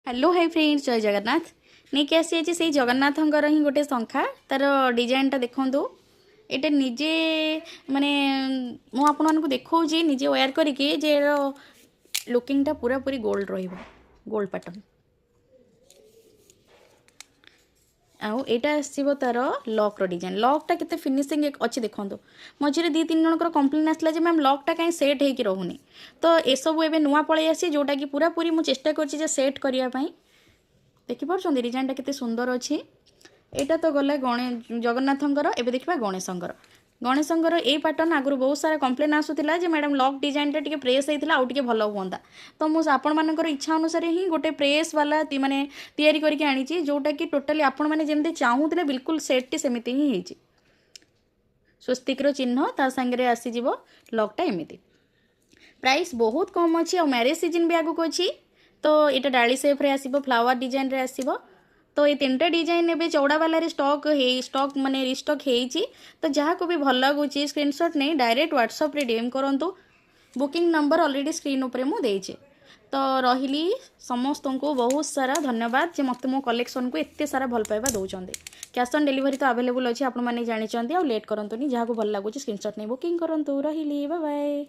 Hello hi friends जय जगन्नाथ नहीं कि आसी से जगन्नाथंकर ही गोटे शंखा तार डिजाइनटा देखूँ ये निजे माने मु आपको देखा निजे वेयर करके जे लुकिंगटा पूरा पूरी गोल्ड रोल्ड पैटर्न आउ एटा आसो तार लॉक डिजाइन लॉकटा केते फिनिशिंग अच्छी देखो मझे दी तीन जनकर कंप्लेन आसला जे मैम लॉकटा कहीं सेट होकर रोनी तो ये सब एवं नुआ पलि आसी जोटा कि पूरा पूरी मुझे चेष्टा कर सेट करने देखिपुर डिजाइनटा केते सुंदर अच्छी यहाँ तो गला जगन्नाथंकर एवं देखा गणेशंकर ये पैटर्न आगु बहुत सारा कंप्लेन आसूला मैडम लॉक डिजाइनटा टी प्रेस होता आउ टे भल हुआ तो मुझे आपण इच्छा अनुसार ही गोटे प्रेस वाला माने तैयारी करके आनी जोटा कि टोटाली आपण मैंने जमी चाहूले बिल्कुल सेट्टी सेमती ही होती स्वस्तिकर चिन्ह ता सांगे आसीज लॉकटा एमती प्राइस बहुत कम अच्छी और मैरेज सीजन भी आगक अच्छी तो ये डाली सेफ्रे आसो फ्लावर डिजाइन रे आसो तो ये तीन टा डिजाइन एवं चौड़ा वाले स्टॉक माने रिस्टॉक होती तो जहाँ को भी भल लगुच स्क्रीनशॉट नहीं डायरेक्ट व्हाट्सएप रे डीएम करूँ बुकिंग नंबर ऑलरेडी स्क्रीन उपरे मु देइछे तो रही समस्त को बहुत सारा धन्यवाद जे मत मो कलेक्शन को एत सारा भल पाइबा दौरान कैश ऑन डिलीवरी तो अवेलेबल अच्छी आपने जानी लेट करंतुनी जहाँ को भल लगुच स्क्रीनशॉट नहीं बुकिंग करूँ रही बाय बाय।